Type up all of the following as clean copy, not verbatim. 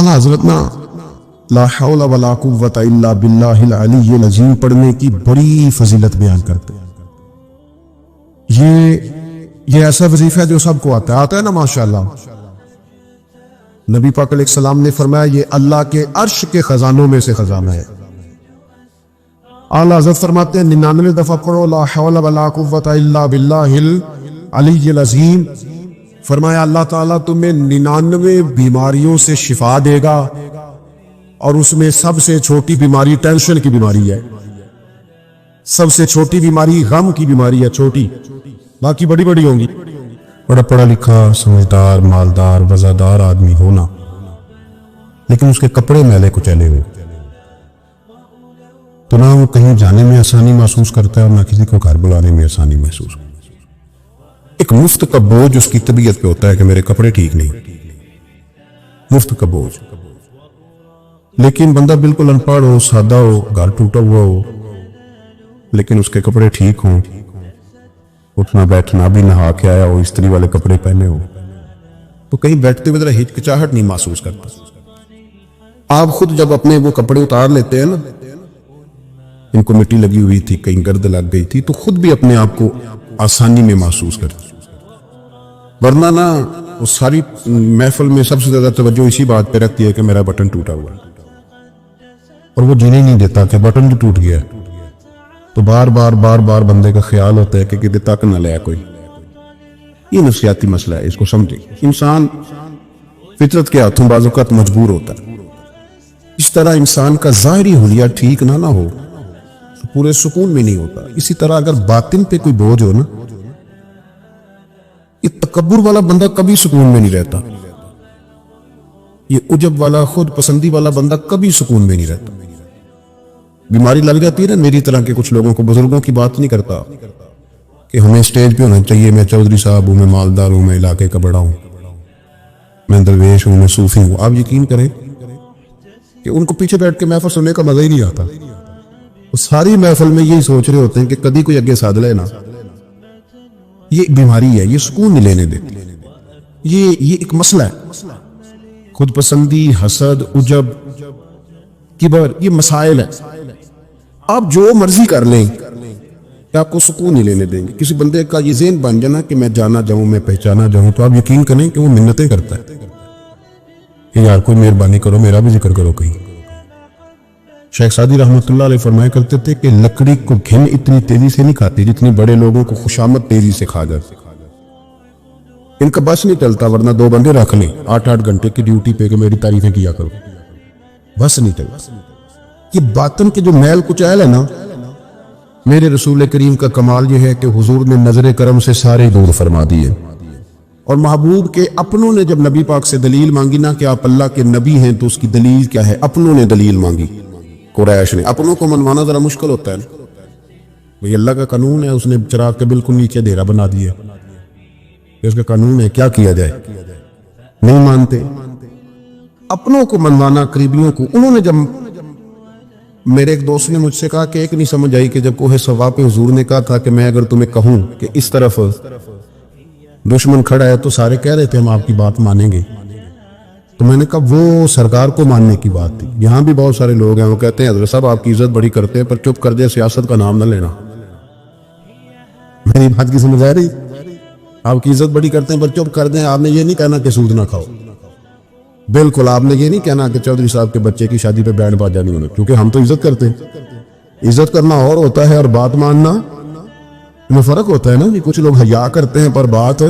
اعلیٰ حضرت نا لا حول ولا قوت الا باللہ العلی العظیم پڑھنے کی بڑی فضیلت بیان کرتے ہیں۔ یہ ایسا وظیفہ ہے جو سب کو آتا ہے نا ماشاءاللہ۔ نبی پاک علیہ السلام نے فرمایا یہ اللہ کے عرش کے خزانوں میں سے خزانہ ہے۔ اعلیٰ حضرت فرماتے ہیں 99 دفعہ پڑھو لا حول ولا قوت الا باللہ العلی العظیم، فرمایا اللہ تعالیٰ تمہیں 99 بیماریوں سے شفا دے گا، اور اس میں سب سے چھوٹی بیماری ٹینشن کی بیماری ہے، سب سے چھوٹی بیماری غم کی بیماری ہے، چھوٹی، باقی بڑی بڑی ہوں گی۔ بڑا پڑھا لکھا سمجھدار مالدار وزادار آدمی ہونا، لیکن اس کے کپڑے میلے کچیلے ہوئے تو نہ وہ کہیں جانے میں آسانی محسوس کرتا ہے اور نہ کسی کو گھر بلانے میں آسانی محسوس کرتا ہے۔ ایک مفت کا بوجھ اس کی طبیعت پہ ہوتا ہے کہ میرے کپڑے ٹھیک نہیں، مفت کا بوجھ۔ لیکن بندہ بالکل ان پڑھ ہو، سادہ ہو، گھر ٹوٹا ہوا ہو، لیکن اس کے کپڑے ٹھیک ہوں، اٹھنا بیٹھنا بھی نہا کے آیا ہو، استری والے کپڑے پہنے ہو، تو کہیں بیٹھتے ہوئے ذرا ہچکچاہٹ نہیں محسوس کرتا۔ آپ خود جب اپنے وہ کپڑے اتار لیتے ہیں نا، ان کو مٹی لگی ہوئی تھی، کہیں گرد لگ گئی تھی، تو خود بھی اپنے آپ کو آسانی میں محسوس کرتے، ورنہ نا وہ ساری محفل میں سب سے زیادہ توجہ اسی بات پہ رکھتی ہے کہ میرا بٹن ٹوٹا ہوا ہے، اور وہ جینے نہیں دیتا کہ بٹن جو ٹوٹ گیا ہے، تو بار بار بندے کا خیال ہوتا ہے کہ کدھر تک نہ لیا کوئی۔ یہ نفسیاتی مسئلہ ہے، اس کو سمجھے۔ انسان فطرت کے ہاتھوں بعض اوقات مجبور ہوتا ہے۔ اس طرح انسان کا ظاہری حلیہ ٹھیک نہ ہو تو پورے سکون میں نہیں ہوتا۔ اسی طرح اگر باطن پہ کوئی بوجھ ہو نا، یہ تکبر والا بندہ کبھی سکون میں نہیں رہتا، یہ عجب والا خود پسندی والا بندہ کبھی سکون میں نہیں رہتا۔ بیماری لگ جاتی ہے نا میری طرح کے کچھ لوگوں کو، بزرگوں کی بات نہیں کرتا کہ ہمیں سٹیج پہ ہونا چاہیے، میں چودھری صاحب ہوں، میں مالدار ہوں، میں علاقے کا بڑا ہوں، میں درویش ہوں، میں صوفی ہوں۔ آپ یقین کریں کہ ان کو پیچھے بیٹھ کے محفل سننے کا مزہ ہی نہیں آتا، وہ ساری محفل میں یہی سوچ رہے ہوتے ہیں کہ کدی کوئی اگے ساتھ لے نا۔ یہ بیماری ہے، یہ سکون نہیں لینے دیتی، یہ ایک مسئلہ ہے۔ خود پسندی، حسد، عجب، کبر، یہ مسائل ہیں۔ آپ جو مرضی کر لیں کہ آپ کو سکون نہیں لینے دیں گے۔ کسی بندے کا یہ ذہن بن جانا کہ میں جانا جاؤں، میں پہچانا جاؤں، تو آپ یقین کریں کہ وہ منتیں کرتا ہے کہ یار کوئی مہربانی کرو، میرا بھی ذکر کرو کہیں۔ شیخ سعدی رحمۃ اللہ علیہ فرمایا کرتے تھے کہ لکڑی کو گھن اتنی تیزی سے نہیں کھاتی جتنی بڑے لوگوں کو خوشامد تیزی سے کھا جاتی۔ ان کا بس نہیں چلتا، ورنہ 2 بندے رکھ لیں 8 گھنٹے کی ڈیوٹی پہ کہ میری تعریفیں کیا کرو، بس نہیں چلتا۔ یہ باطن کے جو میل کچیل ہے نا، میرے رسول کریم کا کمال یہ ہے کہ حضور نے نظر کرم سے سارے دور فرما دیے، اور محبوب کے اپنوں نے جب نبی پاک سے دلیل مانگی نا کہ آپ اللہ کے نبی ہیں تو اس کی دلیل کیا ہے، اپنوں نے دلیل مانگی، قریش نے۔ اپنوں کو منوانا ذرا مشکل ہوتا ہے نا، یہ اللہ کا قانون ہے، اس نے چراغ کے بالکل نیچے اندھیرا بنا دیا، اس کا قانون ہے، کیا کیا جائے، نہیں مانتے۔ اپنوں کو منوانا، قریبیوں کو۔ انہوں نے جب، میرے ایک دوست نے مجھ سے کہا کہ ایک نہیں سمجھ آئی کہ جب کوہ صفا پہ حضور نے کہا تھا کہ میں اگر تمہیں کہوں کہ اس طرف دشمن کھڑا ہے تو سارے کہہ رہے تھے ہم آپ کی بات مانیں گے، تو میں نے کہا وہ سرکار کو ماننے کی بات تھی۔ یہاں بھی بہت سارے لوگ ہیں وہ کہتے ہیں حضرت صاحب آپ کی عزت بڑی کرتے ہیں پر چپ کر دیں، سیاست کا نام نہ لینا۔ میری بات کی سمجھ آ رہی؟ آپ کی عزت بڑی کرتے ہیں پر چپ کر دیں۔ آپ نے یہ نہیں کہنا کہ سود نہ کھاؤ، بالکل آپ نے یہ نہیں کہنا کہ چودھری صاحب کے بچے کی شادی پہ بینڈ باجا نہیں ہونا، کیونکہ ہم تو عزت کرتے ہیں۔ عزت کرنا اور ہوتا ہے اور بات ماننا میں فرق ہوتا ہے نا۔ کچھ لوگ حیا کرتے ہیں پر بات،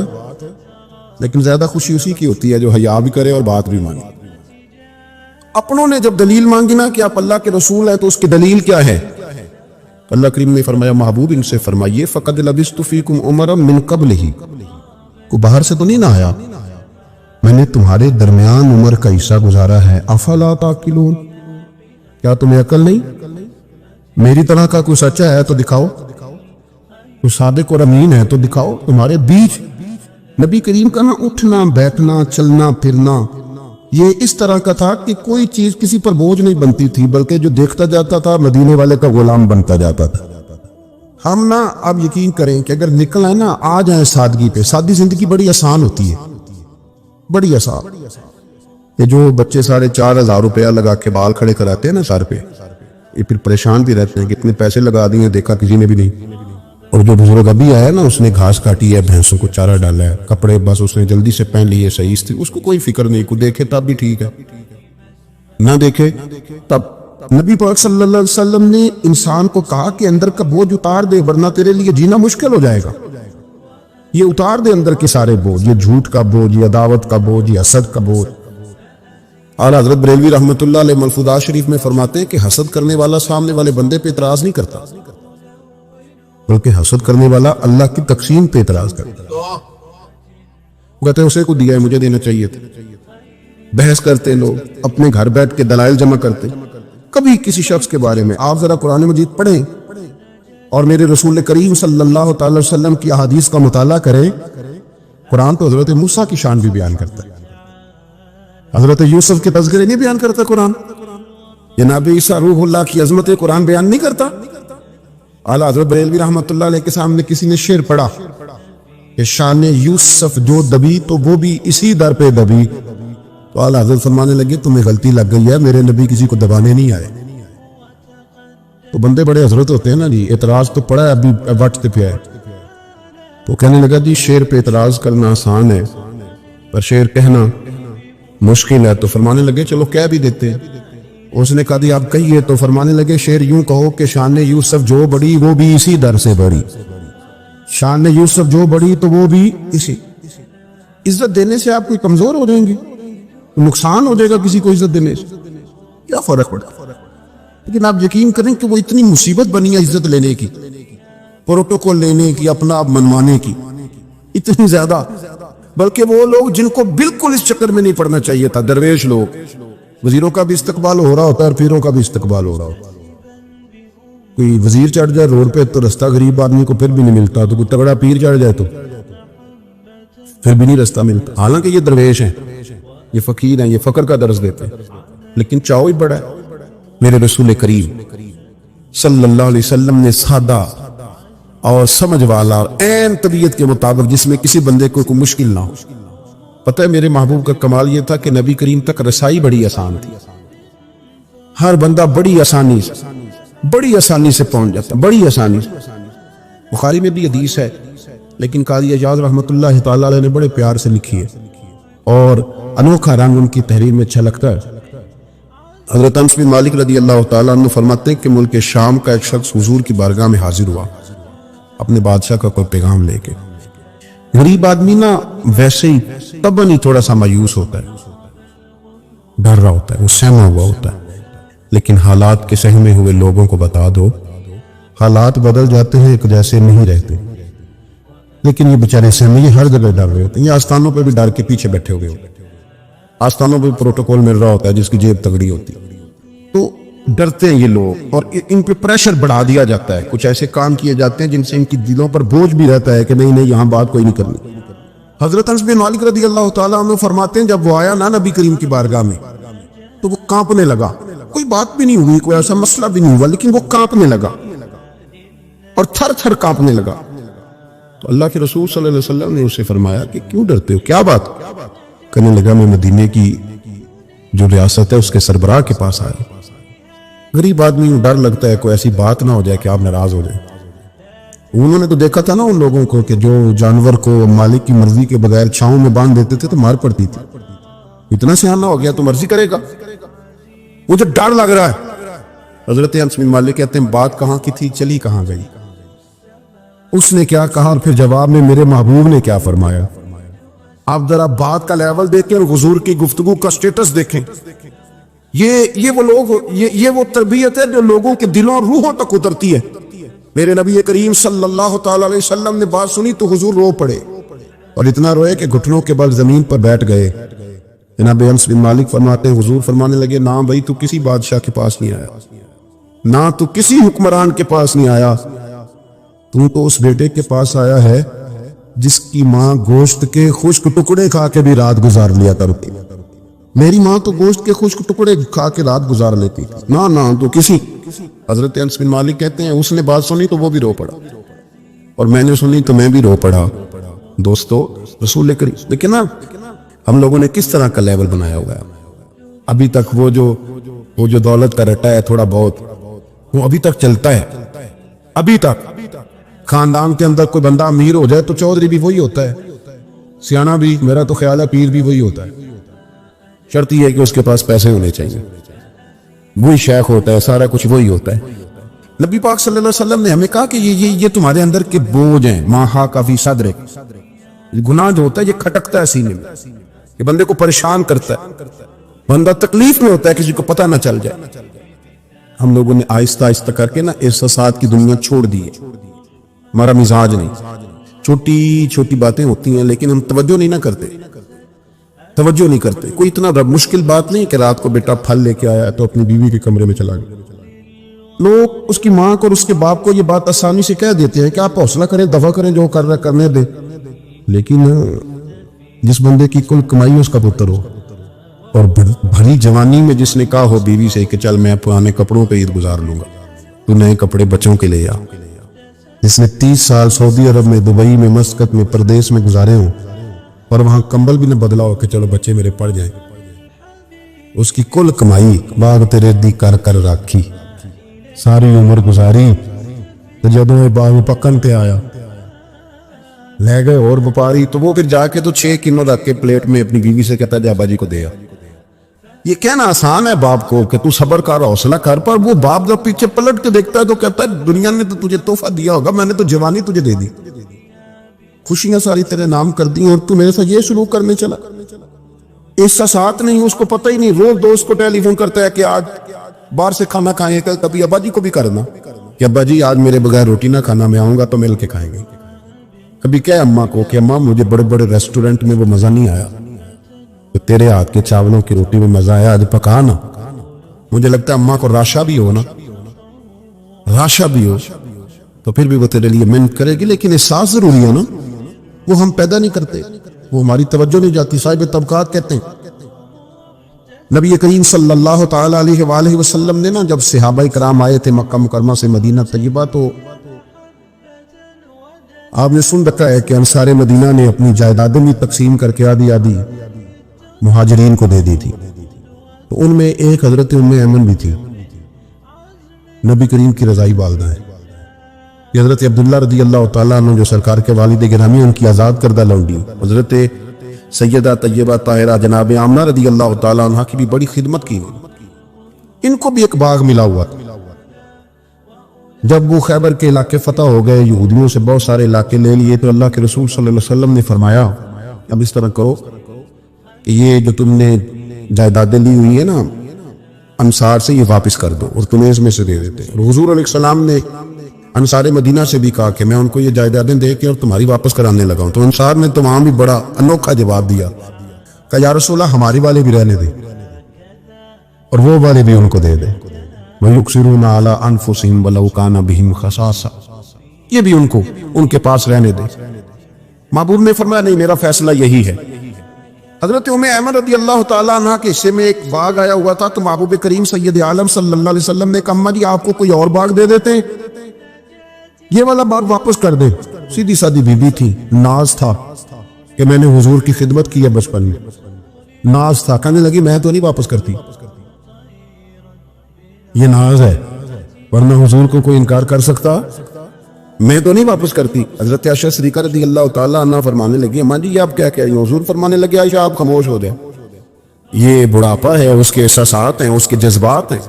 لیکن زیادہ خوشی اسی کی ہوتی ہے جو حیا بھی کرے اور بات بھی مانے۔ اپنوں نے جب دلیل مانگی نا کہ آپ اللہ کے رسول ہیں تو اس کی دلیل کیا ہے؟ اللہ کریم نے فرمایا محبوب ان سے فرمائیے فقد لبثت فیکم عمرا من قبلہ، کو باہر سے تو نہیں نہ آیا، میں نے تمہارے درمیان عمر کا حصہ گزارا ہے، افلا تعقلون، کیا تمہیں عقل نہیں؟ میری طرح کا کوئی سچا ہے تو دکھاؤ، کوئی صادق اور امین ہے تو دکھاؤ۔ تمہارے بیچ نبی کریم کا نا اٹھنا بیٹھنا چلنا پھرنا یہ اس طرح کا تھا کہ کوئی چیز کسی پر بوجھ نہیں بنتی تھی، بلکہ جو دیکھتا جاتا تھا مدینے والے کا غلام بنتا جاتا تھا۔ ہم نا آپ یقین کریں کہ اگر نکل آئے نا آ جائیں سادگی پہ، سادی زندگی بڑی آسان ہوتی ہے، بڑی آسان۔ یہ جو بچے 4,500 روپیہ لگا کے بال کھڑے کراتے ہیں نا سر پہ، یہ پھر پریشان بھی رہتے ہیں کہ اتنے پیسے لگا دیے دیکھا کسی نے بھی نہیں. اور جو بزرگ ابھی آیا نا، اس نے گھاس کاٹی ہے، بھینسوں کو چارہ ڈالا ہے، کپڑے بس اس نے جلدی سے پہن لیے، صحیح سے اس کو کوئی فکر نہیں، کو دیکھے تب بھی ٹھیک ہے، نہ دیکھے تب. نبی پاک صلی اللہ علیہ وسلم نے انسان کو کہا کہ اندر کا بوجھ اتار دے ورنہ تیرے لیے جینا مشکل ہو جائے گا. یہ اتار دے اندر کے سارے بوجھ، یہ جھوٹ کا بوجھ، یہ عداوت کا بوجھ، یہ حسد کا بوجھ. اعلیٰ حضرت بریلوی رحمۃ اللہ علیہ ملفوظات شریف میں فرماتے ہیں کہ حسد کرنے والا سامنے والے بندے پہ اعتراض نہیں کرتا، بلکہ حسد کرنے والا اللہ کی تقسیم پہ اعتراض کرتا ہے. وہ کہتے ہیں اسے کو دیا ہے، مجھے دینا چاہیے تھا. بحث کرتے لوگ، اپنے گھر بیٹھ کے دلائل جمع کرتے. کبھی کسی شخص کے بارے میں آپ ذرا قرآن مجید پڑھیں اور میرے رسول کریم صلی اللہ تعالی وسلم کی احادیث کا مطالعہ کریں. قرآن تو حضرت موسیٰ کی شان بھی بیان کرتا ہے، حضرت یوسف کے تذکرے نہیں بیان کرتا قرآن. جناب عیسیٰ روح اللہ کی عظمت قرآن بیان نہیں کرتا. اعلیٰ حضرت بریلوی رحمۃ اللہ علیہ کے سامنے کسی نے شعر پڑھا کہ شان یوسف جو دبی تو وہ بھی اسی در پہ دبی. تو اعلیٰ حضرت فرمانے لگے تمہیں غلطی لگ گئی ہے، میرے نبی کسی کو دبانے نہیں آئے. تو بندے بڑے حضرت ہوتے ہیں نا جی، اعتراض تو پڑا ہے ابھی وقت پہ ہے. تو کہنے لگا جی شعر پہ اعتراض کرنا آسان ہے پر شعر کہنا مشکل ہے. تو فرمانے لگے چلو کہہ بھی دیتے ہیں. اس نے کہا دی آپ کہیے. تو فرمانے لگے شعر یوں کہو کہ شان یوسف جو بڑی وہ بھی اسی در سے بڑی. شان یوسف جو بڑی تو وہ بھی اسی. عزت دینے سے آپ کوئی کمزور ہو جائیں گے؟ نقصان ہو جائے گا کسی کو عزت دینے سے؟ کیا فرق پڑا؟ لیکن آپ یقین کریں کہ وہ اتنی مصیبت بنی ہے عزت لینے کی، پروٹوکول لینے کی، اپنا آپ منوانے کی، اتنی زیادہ. بلکہ وہ لوگ جن کو بالکل اس چکر میں نہیں پڑنا چاہیے تھا، درویش لوگ، وزیروں کا بھی استقبال ہو رہا ہوتا ہے اور پیروں کا بھی استقبال ہو رہا ہوتا ہے. کوئی وزیر چڑھ جائے روڈ پہ تو رستہ غریب آدمی کو پھر بھی نہیں ملتا، تو کوئی تگڑا پیر چڑھ جائے تو پھر بھی نہیں رستہ ملتا. حالانکہ یہ درویش ہیں، یہ فقیر ہیں، یہ فقر کا درس دیتے ہیں، لیکن چاؤ ہی بڑا ہے. میرے رسول کریم صلی اللہ علیہ وسلم نے سادہ اور سمجھ والا اور عین طبیعت کے مطابق جس میں کسی بندے کو کوئی مشکل نہ ہو. پتہ ہے میرے محبوب کا کمال یہ تھا کہ نبی کریم تک رسائی بڑی آسان تھی. ہر بندہ بڑی آسانی سے پہنچ جاتا، بڑی آسانی سے. بخاری میں بھی حدیث ہے لیکن قاضی اعجاز رحمۃ اللہ تعالی علیہ نے بڑے پیار سے لکھی ہے اور انوکھا رنگ ان کی تحریر میں اچھا لگتا ہے. حضرت انس بن مالک رضی اللہ تعالیٰ عنہ فرماتے ہیں کہ ملک شام کا ایک شخص حضور کی بارگاہ میں حاضر ہوا اپنے بادشاہ کا کوئی پیغام لے کے. غریب آدمی نا ویسے ہی طبعاً ہی تھوڑا سا مایوس ہوتا ہے، ڈر رہا ہوتا ہے، وہ سہما ہوا ہوتا ہے. لیکن حالات کے سہمے ہوئے لوگوں کو بتا دو، حالات بدل جاتے ہیں، ایک جیسے نہیں رہتے. لیکن یہ بیچارے سہمے یہ ہر جگہ ڈر رہے ہوتے ہیں. یہ آستانوں پہ بھی ڈر کے پیچھے بیٹھے ہوئے ہوتے ہیں. آستانوں پہ پروٹوکول مل رہا ہوتا ہے جس کی جیب تگڑی ہوتی ہے، تو ڈرتے ہیں یہ لوگ اور ان پہ پریشر بڑھا دیا جاتا ہے. کچھ ایسے کام کیے جاتے ہیں جن سے ان کی دلوں پر بوجھ بھی رہتا ہے کہ نہیں یہاں بات کوئی نہیں کرنی. حضرت انس بن مالک رضی اللہ تعالیٰ عنہ فرماتے ہیں جب وہ آیا نا نبی کریم کی بارگاہ میں تو وہ کانپنے لگا. کوئی بات بھی نہیں ہوئی، کوئی ایسا مسئلہ بھی نہیں ہوا، لیکن وہ کانپنے لگا اور تھر تھر کانپنے لگا. تو اللہ کے رسول صلی اللہ علیہ وسلم نے اسے فرمایا کہ کیوں ڈرتے ہو، کیا بات؟ کہنے لگا میں مدینے کی جو ریاست ہے اس کے سربراہ کے پاس آیا. غریب آدمی کو ڈر لگتا ہے کوئی ایسی بات نہ ہو جائے کہ آپ ناراض ہو جائیں. انہوں نے تو دیکھا تھا نا ان لوگوں کو کہ جو جانور کو مالک کی مرضی کے بغیر چھاؤں میں باندھ دیتے تھے تو مار پڑتی تھی. اتنا سیاح ہو گیا تو مرضی کرے گا، مجھے ڈر لگ رہا ہے. حضرت انس بن مالک کہتے ہیں بات کہاں کی تھی، چلی کہاں گئی. اس نے کیا کہا اور پھر جواب میں میرے محبوب نے کیا فرمایا. آپ ذرا بات کا لیول دیکھیں اور حضور کی گفتگو کا سٹیٹس دیکھیں. یہ وہ لوگ، یہ وہ تربیت ہے جو لوگوں کے دلوں اور روحوں تک اترتی ہے. میرے نبی کریم صلی اللہ تعالی علیہ وسلم نے بات سنی تو حضور رو پڑے اور اتنا روئے کہ گھٹنوں کے بل زمین پر بیٹھ گئے. جناب انس بن مالک فرماتے ہیں حضور فرمانے لگے نہ بھائی تو کسی بادشاہ کے پاس نہیں آیا، نہ تو کسی حکمران کے پاس نہیں آیا، تو اس بیٹے کے پاس آیا ہے جس کی ماں گوشت کے خشک ٹکڑے کھا کے بھی رات گزار لیا کرتی. میری ماں تو گوشت کے خشک ٹکڑے کھا کے رات گزار لیتی تھی، نہ تو کسی. حضرت انس بن مالک کہتے ہیں اس نے بات سنی تو وہ بھی رو پڑا اور میں نے سنی تو میں بھی رو پڑا. دوستو رسول کریم لیکن نا ہم لوگوں نے کس طرح کا لیول بنایا ہوا ہے. ابھی تک وہ جو دولت کا رٹا ہے تھوڑا بہت وہ ابھی تک چلتا ہے. ابھی تک خاندان کے اندر کوئی بندہ امیر ہو جائے تو چودھری بھی وہی ہوتا ہے, سیانہ بھی, میرا تو خیال ہے پیر بھی وہی ہوتا ہے. شرط یہ ہے کہ اس کے پاس پیسے ہونے چاہیے, وہی شیخ ہوتا ہے, سارا کچھ وہی ہوتا ہے. نبی پاک صلی اللہ علیہ وسلم نے ہمیں کہا کہ یہ تمہارے اندر کے بوجھ ہیں. ماہا کافی صدرک, گناہ جو ہوتا ہے یہ کھٹکتا ہے سینے میں, یہ بندے کو پریشان کرتا ہے, بندہ تکلیف میں ہوتا ہے کسی کو پتہ نہ چل جائے. ہم لوگوں نے آہستہ آہستہ کر کے نا احساسات کی دنیا چھوڑ دی ہے, ہمارا مزاج نہیں. چھوٹی چھوٹی باتیں ہوتی ہیں لیکن ہم توجہ نہیں کرتے. کوئی اتنا مشکل بات نہیں کہ رات کو بیٹا پھل لے کے آیا تو اپنی بیوی کے کمرے میں چلا گیا. لوگ اس کی ماں کو اور اس کے باپ کو یہ بات آسانی سے کہہ دیتے ہیں کہ آپ حوصلہ کریں, دفع کریں, جو کر رہا کرنے دیں. لیکن جس بندے کی کل کمائی اس کا پتر ہو اور بھری جوانی میں جس نے کہا ہو بیوی سے کہ چل میں پرانے کپڑوں پہ عید گزار لوں گا, تو نئے کپڑے بچوں کے لے آ. جس نے 30 سال سعودی عرب میں, دبئی میں, مسقط میں, پردیس میں گزارے ہوں اور وہاں کمبل بھی نہ بدلا ہو کہ چلو بچے میرے پڑھ جائیں, اس کی کل کمائی باغ تیرے دی کر کر راکھی, ساری عمر گزاری, تو جدوں یہ باغ پکن تے آیا لے گئے اور وپاری, تو وہ پھر جا کے تو 6 کلو رکھ کے پلیٹ میں اپنی بیوی سے کہتا ہے جا باجی کو دے آ. یہ کہنا آسان ہے باپ کو کہ تو صبر کر, حوصلہ کر, پر وہ باپ جب پیچھے پلٹ کے دیکھتا ہے تو کہتا ہے دنیا نے تو تجھے تحفہ دیا ہوگا, میں نے تو جوانی تجھے دے دی, خوشیاں ساری تیرے نام کر دی, اور تو میرے ساتھ یہ سلوک کرنے چلا. احساسات نہیں, اس کو پتہ ہی نہیں. روز دوست کو ٹیلی فون کرتا ہے کہ آج باہر سے کھانا کھائیں, کبھی ابا جی کو بھی کرنا کہ ابا جی آج میرے بغیر روٹی نہ کھانا, میں آؤں گا تو مل کے کھائیں گے. کبھی کہے اماں کو کہ اماں مجھے بڑے بڑے ریسٹورنٹ میں وہ مزہ نہیں آیا, تو تیرے ہاتھ کے چاولوں کی روٹی میں مزہ آیا, آج پکا نا. مجھے لگتا ہے اماں کو راشا بھی ہو تو پھر بھی وہ تیرے لیے محنت کرے گی. لیکن احساس ضروری ہے نا, وہ ہم پیدا نہیں کرتے, وہ ہماری توجہ نہیں جاتی. صاحب طبقات کہتے ہیں نبی کریم صلی اللہ تعالی علیہ وآلہ وسلم نے نا جب صحابہ کرام آئے تھے مکہ مکرمہ سے مدینہ طیبہ, تو آپ نے سن رکھا ہے کہ انصار مدینہ نے اپنی جائیدادیں بھی تقسیم کر کے آدھی مہاجرین کو دے دی تھی. تو ان میں ایک حضرت ام ایمن بھی تھی, نبی کریم کی رضائی والدہ ہیں. یہ حضرت عبداللہ رضی اللہ تعالیٰ عنہ جو سرکار کے والد گرامی, ان کی آزاد کردہ لونڈی حضرت سیدہ طیبہ طاہرہ جناب آمنہ رضی اللہ تعالیٰ عنہ کی بھی بڑی خدمت کی. ان کو بھی ایک باغ ملا ہوا تھا. جب وہ خیبر کے علاقے فتح ہو گئے, یہودیوں سے بہت سارے علاقے لے لیے, تو اللہ کے رسول صلی اللہ علیہ وسلم نے فرمایا اب اس طرح کرو کہ یہ جو تم نے جائیدادیں لی ہوئی ہیں نا انصار سے, یہ واپس کر دو اور تمہیں اس میں سے دے دیتے. اور حضور علیہ السلام نے انصار مدینہ سے بھی کہا کہ میں ان کو یہ جائیدادیں دے کے اور تمہاری واپس کرانے لگا ہوں. تو انصار نے تو وہاں بھی بڑا انوکھا جواب دیا کہ یا رسول اللہ ہماری والے بھی رہنے دے اور وہ والے بھی ان کو دے دے. وَيُقْصِرُونَ عَلَىٰ أَنفُسِهِمْ وَلَوْ كَانَ بِهِمْ خَصَاصَةٌ, یہ بھی ان کو ان کے پاس رہنے دے. محبوب نے فرمایا نہیں, میرا فیصلہ یہی ہے. حضرت ام ایمن رضی اللہ تعالیٰ عنہ کے حصے میں ایک باغ آیا ہوا تھا, تو محبوب کریم سید عالم صلی اللہ علیہ وسلم نے کہا اماں جی آپ کو کوئی اور باغ دے دیتے ہیں, یہ والا باغ واپس کر دیں. سیدھی سادی بیوی تھی, ناز تھا کہ میں نے حضور کی خدمت کی ہے بچپن میں, ناز تھا. کہنے لگی میں تو نہیں واپس کرتی, یہ ناز ہے, ورنہ حضور کو کوئی انکار کر سکتا, میں تو نہیں واپس کرتی. حضرت عائشہ صدیقہ رضی اللہ تعالیٰ عنہ فرمانے لگی اماں جی یہ آپ کیا کہہ رہی ہیں؟ حضور فرمانے لگے عائشہ آپ خاموش ہو جائیں, یہ بڑھاپا ہے, اس کے احساسات ہیں, اس کے جذبات ہیں.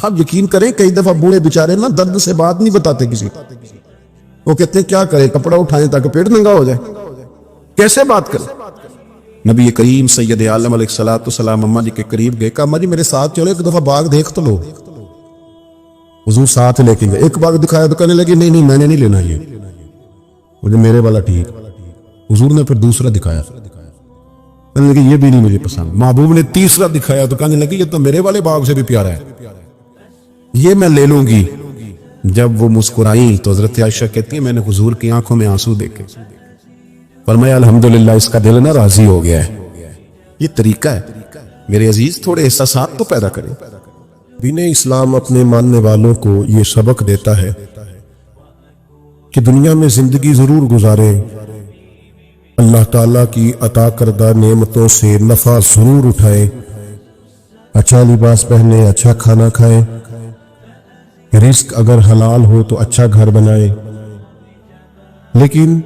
آپ یقین کریں کئی دفعہ بوڑھے بیچارے نا درد سے بات نہیں بتاتے کسی, وہ کہتے ہیں کیا کریں, کپڑا اٹھائیں تاکہ پیٹ ننگا ہو جائے, کیسے بات کریں. نبی کریم سید عالم علیہ السلام اماں جی کے قریب گئے, کہا اماں جی میرے ساتھ چلو ایک دفعہ باغ دیکھ تو لو. حضور ساتھ لے کے گئے, ایک باغ دکھایا تو کہنے لگے نہیں میں نے نہیں لینا, یہ مجھے میرے والا ٹھیک. حضور نے پھر دوسرا دکھایا, کہنے لگے یہ بھی نہیں مجھے پسند. محبوب نے تیسرا دکھایا تو کہنے لگے یہ تو میرے والے باغ سے بھی پیارا ہے, یہ میں لے لوں گی. جب وہ مسکرائیں تو حضرت عائشہ کہتی ہیں میں نے حضور کی آنکھوں میں آنسو دیکھے, فرمایا الحمدللہ اس کا دل نہ راضی ہو گیا ہے. یہ طریقہ ہے میرے عزیز, تھوڑے احساسات تو پیدا کریں. دین اسلام اپنے ماننے والوں کو یہ سبق دیتا ہے کہ دنیا میں زندگی ضرور گزارے, اللہ تعالیٰ کی عطا کردہ نعمتوں سے نفع ضرور اٹھائے, اچھا لباس پہنے، اچھا کھانا کھائیں، رزق اگر حلال ہو تو اچھا گھر بنائیں، لیکن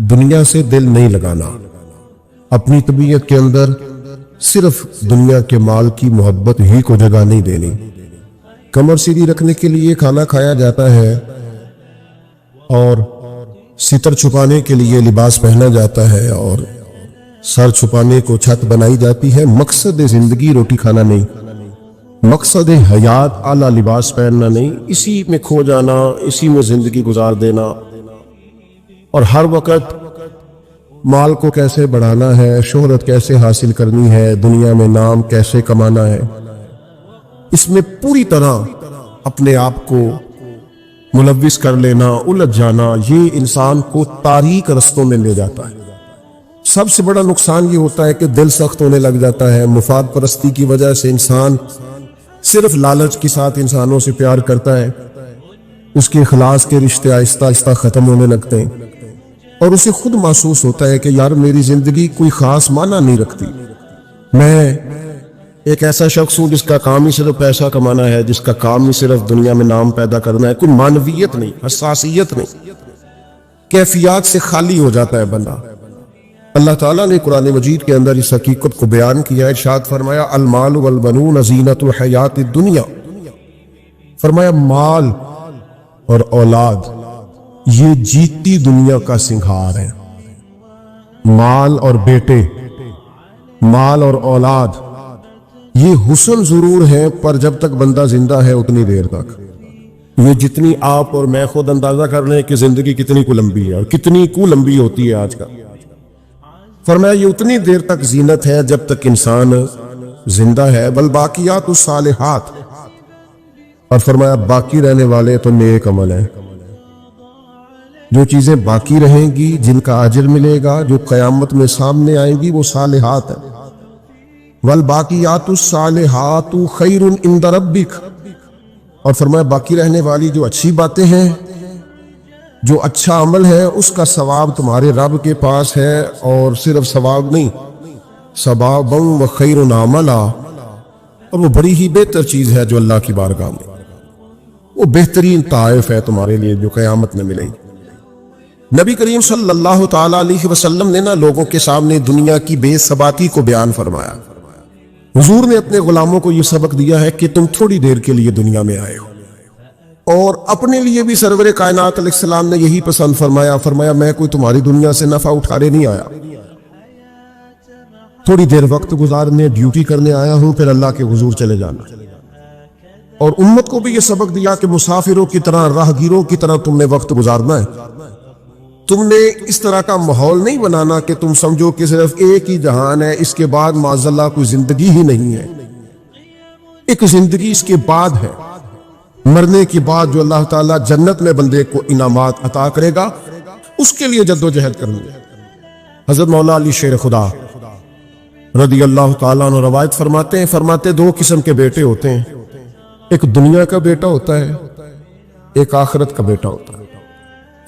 دنیا سے دل نہیں لگانا، اپنی طبیعت کے اندر صرف دنیا کے مال کی محبت ہی کو جگہ نہیں دینی۔ کمر سیدھی رکھنے کے لیے کھانا کھایا جاتا ہے اور ستر چھپانے کے لیے لباس پہنا جاتا ہے اور سر چھپانے کو چھت بنائی جاتی ہے۔ مقصد زندگی روٹی کھانا نہیں، مقصد حیات اعلیٰ لباس پہننا نہیں، اسی میں کھو جانا، اسی میں زندگی گزار دینا، اور ہر وقت مال کو کیسے بڑھانا ہے، شہرت کیسے حاصل کرنی ہے، دنیا میں نام کیسے کمانا ہے، اس میں پوری طرح اپنے آپ کو ملوث کر لینا، الجھ جانا، یہ انسان کو تاریک رستوں میں لے جاتا ہے۔ سب سے بڑا نقصان یہ ہوتا ہے کہ دل سخت ہونے لگ جاتا ہے، مفاد پرستی کی وجہ سے انسان صرف لالچ کے ساتھ انسانوں سے پیار کرتا ہے، اس کے اخلاص کے رشتے آہستہ آہستہ ختم ہونے لگتے ہیں، اور اسے خود محسوس ہوتا ہے کہ یار میری زندگی کوئی خاص معنی نہیں رکھتی، میں ایک ایسا شخص ہوں جس کا کام ہی صرف پیسہ کمانا ہے، جس کا کام ہی صرف دنیا میں نام پیدا کرنا ہے، کوئی معنویت نہیں، حساسیت نہیں، کیفیات سے خالی ہو جاتا ہے بندہ۔ اللہ تعالیٰ نے قرآن مجید کے اندر اس حقیقت کو بیان کیا، ارشاد فرمایا المال والبنون زینت الحیات الدنیا، فرمایا مال اور اولاد یہ جیتی دنیا کا سنگھار ہے۔ مال اور بیٹے، مال اور اولاد یہ حسن ضرور ہے، پر جب تک بندہ زندہ ہے اتنی دیر تک، یہ جتنی آپ اور میں خود اندازہ کر لیں کہ زندگی کتنی کو لمبی ہے اور کتنی کو لمبی ہوتی ہے آج کا، فرمایا یہ اتنی دیر تک زینت ہے جب تک انسان زندہ ہے، والباقیات الصالحات، اور فرمایا باقی رہنے والے تو نیک عمل ہیں، جو چیزیں باقی رہیں گی، جن کا اجر ملے گا، جو قیامت میں سامنے آئیں گی، وہ صالحات ہیں۔ والباقیات الصالحات خیر عند ربک، اور فرمایا باقی رہنے والی جو اچھی باتیں ہیں، جو اچھا عمل ہے، اس کا ثواب تمہارے رب کے پاس ہے، اور صرف ثواب نہیں، ثوابا وخیر عملا، اور وہ بڑی ہی بہتر چیز ہے جو اللہ کی بارگاہ میں، وہ بہترین تحائف ہے تمہارے لیے جو قیامت میں ملے گی۔ نبی کریم صلی اللہ تعالیٰ علیہ وسلم نے لوگوں کے سامنے دنیا کی بے ثباتی کو بیان فرمایا۔ حضور نے اپنے غلاموں کو یہ سبق دیا ہے کہ تم تھوڑی دیر کے لیے دنیا میں آئے ہو، اور اپنے لیے بھی سرور کائنات علیہ السلام نے یہی پسند فرمایا، فرمایا میں کوئی تمہاری دنیا سے نفع اٹھانے نہیں آیا، تھوڑی دیر وقت گزارنے، ڈیوٹی کرنے آیا ہوں، پھر اللہ کے حضور چلے جانا۔ اور امت کو بھی یہ سبق دیا کہ مسافروں کی طرح، راہگیروں کی طرح تم نے وقت گزارنا ہے، تم نے اس طرح کا ماحول نہیں بنانا کہ تم سمجھو کہ صرف ایک ہی جہان ہے، اس کے بعد معاذ اللہ کوئی زندگی ہی نہیں ہے۔ ایک زندگی اس کے بعد ہے، مرنے کے بعد جو اللہ تعالیٰ جنت میں بندے کو انعامات عطا کرے گا، اس کے لیے جد و جہد کرنی ہے۔ حضرت مولا علی شیر خدا رضی اللہ تعالیٰ عنہ روایت فرماتے دو قسم کے بیٹے ہوتے ہیں، ایک دنیا کا بیٹا ہوتا ہے، ایک آخرت کا بیٹا ہوتا ہے۔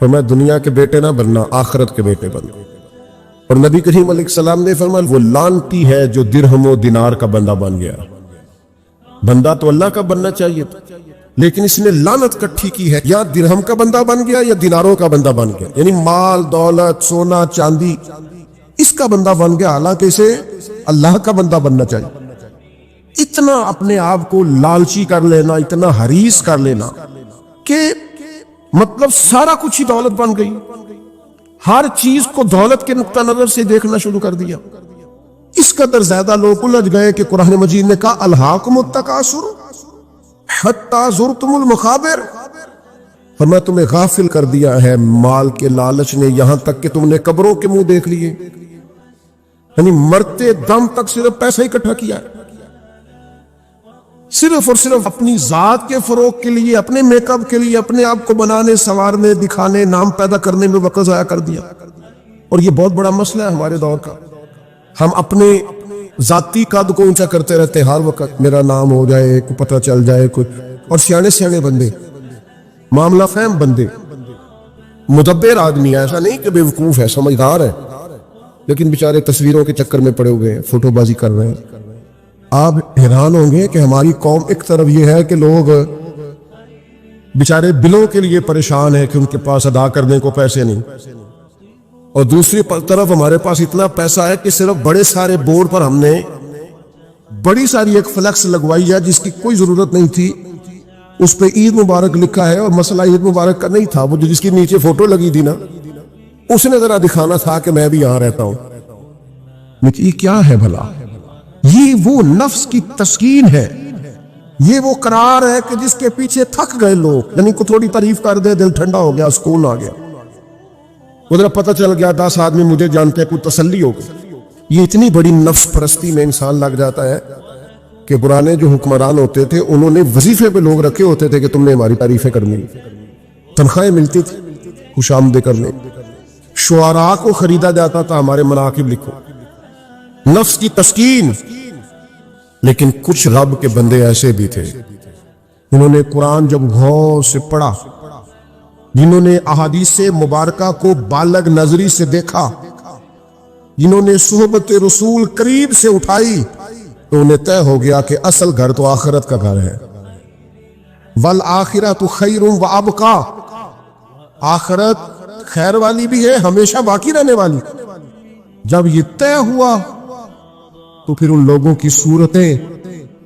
فرمایا دنیا کے بیٹے نہ بننا، آخرت کے بیٹے بننا۔ اور نبی کریم علیہ السلام نے فرمایا وہ لعنتی ہے جو درہم و دینار کا بندہ بن گیا۔ بندہ تو اللہ کا بننا چاہیے تھا، لیکن اس نے لعنت کٹھی کی ہے، یا درہم کا بندہ بن گیا یا دیناروں کا بندہ بن گیا، یعنی مال دولت سونا چاندی اس کا بندہ بن گیا، حالانکہ اسے اللہ کا بندہ بننا چاہیے۔ اتنا اپنے آپ کو لالچی کر لینا، اتنا حریص کر لینا کہ مطلب سارا کچھ ہی دولت بن گئی، ہر چیز کو دولت کے نقطہ نظر سے دیکھنا شروع کر دیا۔ اس قدر زیادہ لوگ الجھ گئے کہ قرآن مجید نے کہا الہاکم التکاثر حتی زرتم المقابر، فرمایا تمہیں غافل کر دیا ہے مال کے لالچ نے، یہاں تک کہ تم نے قبروں کے منہ دیکھ لیے، یعنی مرتے دم تک صرف پیسہ اکٹھا کیا ہے، صرف اور صرف اپنی ذات کے فروغ کے لیے، اپنے میک اپ کے لیے، اپنے آپ کو بنانے سنوارنے دکھانے نام پیدا کرنے میں وقت ضائع کر دیا۔ اور یہ بہت بڑا مسئلہ ہے ہمارے دور کا، ہم اپنے ذاتی قد کو اونچا کرتے رہتے ہر وقت، میرا نام ہو جائے، کو پتہ چل جائے کچھ، اور سیانے بندے، معاملہ فہم بندے، مدبر آدمی، ایسا نہیں کہ بیوقوف ہے، سمجھدار ہے، لیکن بیچارے تصویروں کے چکر میں پڑے ہوئے ہیں، فوٹو بازی کر رہے ہیں، آپ حیران ہوں گے کہ ہماری قوم ایک طرف یہ ہے کہ لوگ بیچارے بلوں کے لیے پریشان ہیں کہ ان کے پاس ادا کرنے کو پیسے نہیں، اور دوسری طرف ہمارے پاس اتنا پیسہ ہے کہ صرف بڑے سارے بورڈ پر ہم نے بڑی ساری ایک فلیکس لگوائی ہے جس کی کوئی ضرورت نہیں تھی، اس پہ عید مبارک لکھا ہے، اور مسئلہ عید مبارک کا نہیں تھا، وہ جس کی نیچے فوٹو لگی تھی نا اس نے ذرا دکھانا تھا کہ میں بھی یہاں رہتا ہوں۔ یہ کیا ہے بھلا؟ یہ وہ نفس کی تسکین ہے، یہ وہ قرار ہے کہ جس کے پیچھے تھک گئے لوگ، یعنی کو تھوڑی تعریف کر دے دل ٹھنڈا ہو گیا، سکون آ گیا، ادھر پتہ چل گیا 10 آدمی مجھے جانتے ہیں، کوئی تسلی ہو گئی۔ یہ اتنی بڑی نفس پرستی میں انسان لگ جاتا ہے کہ پرانے جو حکمران ہوتے تھے انہوں نے وظیفے پہ لوگ رکھے ہوتے تھے کہ تم نے ہماری تعریفیں کرنی، تنخواہیں ملتی تھی خوش آمدید کرنے، شعراء کو خریدا جاتا تھا ہمارے مناقب لکھو، نفس کی تسکین۔ لیکن کچھ رب کے بندے ایسے بھی تھے جنہوں نے قرآن جب غور سے پڑھا، جنہوں نے احادیث مبارکہ کو بالغ نظری سے دیکھا، جنہوں نے صحبت رسول قریب سے اٹھائی، تو انہیں طے ہو گیا کہ اصل گھر تو آخرت کا گھر ہے۔ والآخرۃ خیر وابقا، آخرت خیر والی بھی ہے، ہمیشہ باقی رہنے والی۔ جب یہ طے ہوا تو پھر ان لوگوں کی صورتیں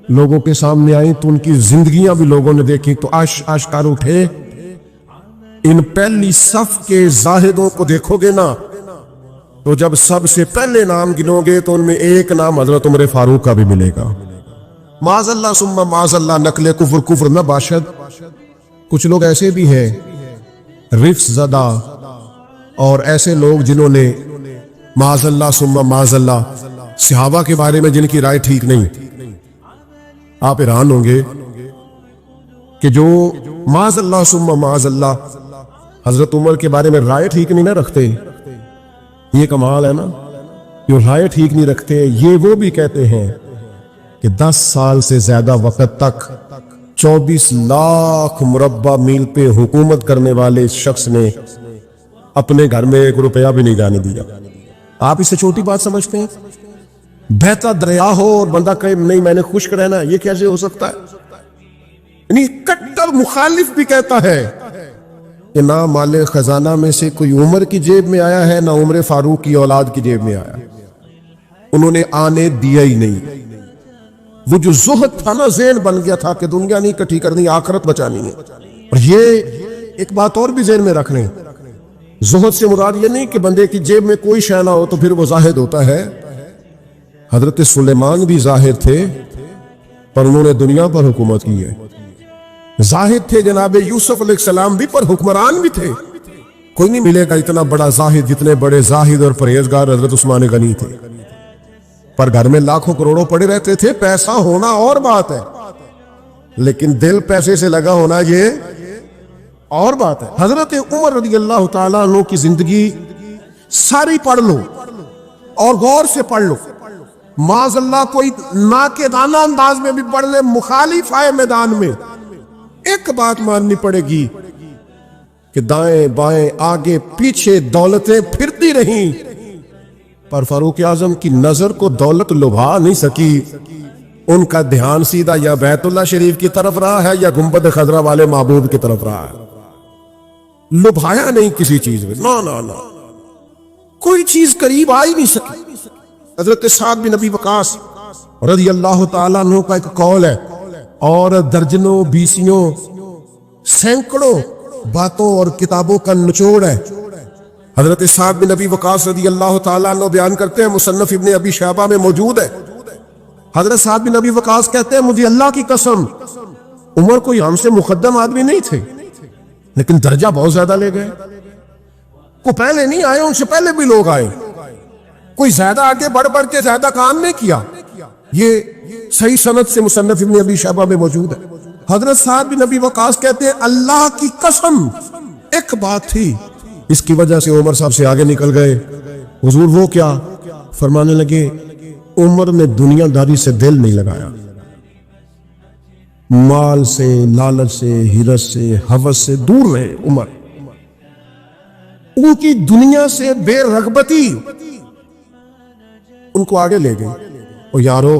لوگوں کے سامنے آئیں، تو ان کی زندگیاں بھی لوگوں نے دیکھی، تو آش کر اٹھے۔ ان پہلی صف کے زاہدوں کو دیکھو گے نا، تو جب سب سے پہلے نام گنو گے تو ان میں ایک نام حضرت عمر فاروق کا بھی ملے گا۔ معاذ اللہ ثم معاذ اللہ، نقل کفر نہ باشد۔ کچھ لوگ ایسے بھی ہیں رفس زدہ، اور ایسے لوگ جنہوں نے معاذ اللہ ثم معاذ اللہ صحابہ کے بارے میں جن کی رائے ٹھیک نہیں۔ آپ حیران ہوں گے کہ جو معاذ اللہ ثم معاذ اللہ حضرت عمر کے بارے میں رائے ٹھیک نہیں نہ رکھتے، یہ کمال ہے نا، جو رائے ٹھیک نہیں رکھتے، یہ وہ بھی کہتے ہیں کہ 10 سال سے زیادہ وقت تک 24 لاکھ مربع میل پہ حکومت کرنے والے شخص نے اپنے گھر میں 1 روپیہ بھی نہیں جانے دیا۔ آپ اس سے چھوٹی بات سمجھتے ہیں؟ بہتا دریا ہو اور بندہ کہے نہیں میں نے خشک رہنا، یہ کیسے ہو سکتا ہے؟ یعنی کٹر مخالف بھی کہتا ہے کہ نہ مال خزانہ میں سے کوئی عمر کی جیب میں آیا ہے، نہ عمر فاروق کی اولاد کی جیب میں آیا، انہوں نے آنے دیا ہی نہیں۔ وہ جو زہد تھا نا، ذہن بن گیا تھا کہ دنیا نہیں کٹھی کرنی، آخرت بچانی ہے۔ اور یہ ایک بات اور بھی ذہن میں رکھ لیں، زہد سے مراد یہ نہیں کہ بندے کی جیب میں کوئی شے نہ ہو تو پھر وہ زاہد ہوتا ہے۔ حضرت سلیمان بھی زاہد تھے، پر انہوں نے دنیا پر حکومت کی ہے۔ زاہد تھے جناب یوسف علیہ السلام بھی، پر حکمران بھی تھے۔ کوئی نہیں ملے گا اتنا بڑا زاہد جتنے بڑے زاہد اور پرہیزگار حضرت عثمان غنی تھے، پر گھر میں لاکھوں کروڑوں پڑے رہتے تھے۔ پیسہ ہونا اور بات ہے، لیکن دل پیسے سے لگا ہونا یہ اور بات ہے۔ حضرت عمر رضی اللہ تعالیٰ عنہ کی زندگی ساری پڑھ لو اور غور سے پڑھ لو، معاذ اللہ کوئی ناقدانہ انداز میں بھی پڑھ لے، مخالف آئے میدان میں، ایک بات ماننی پڑے گی کہ دائیں بائیں آگے پیچھے دولتیں پھرتی رہیں، پر فاروق اعظم کی نظر کو دولت لبھا نہیں سکی۔ ان کا دھیان سیدھا یا بیت اللہ شریف کی طرف رہا ہے یا گنبد خضرا والے معبود کی طرف رہا ہے، لبھایا نہیں کسی چیز میں، نہ کوئی چیز قریب آ ہی نہیں سکی۔ حضرت سعد بن ابی وقاص رضی اللہ تعالیٰ عنہ کا ایک قول ہے، اور درجنوں بیسیوں سینکڑوں باتوں اور کتابوں کا نچوڑ ہے۔ حضرت سعد بن ابی وقاص رضی اللہ تعالیٰ عنہ بیان کرتے ہیں، مصنف ابن ابی شیبہ میں موجود ہے۔ حضرت سعد بن ابی وقاص کہتے ہیں مجھے اللہ کی قسم عمر کوئی ہم سے مقدم آدمی نہیں تھے، لیکن درجہ بہت زیادہ لے گئے۔ کو پہلے نہیں آئے، ان سے پہلے بھی لوگ آئے، کوئی زیادہ آگے بڑھ کے زیادہ کام نہیں کیا۔ یہ صحیح سند سے مصنف ابن ابی شیبہ میں موجود ہے۔ حضرت سعد بن ابی وقاص کہتے ہیں اللہ کی قسم ایک بات تھی، اس کی وجہ سے عمر صاحب سے آگے نکل گئے۔ حضور وہ کیا؟ فرمانے لگے عمر نے دنیا داری سے دل نہیں لگایا، مال سے، لالچ سے، ہرس سے، ہوس سے دور رہے۔ عمر ان کی دنیا سے بے رغبتی ان کو آگے لے گئی۔ اور یارو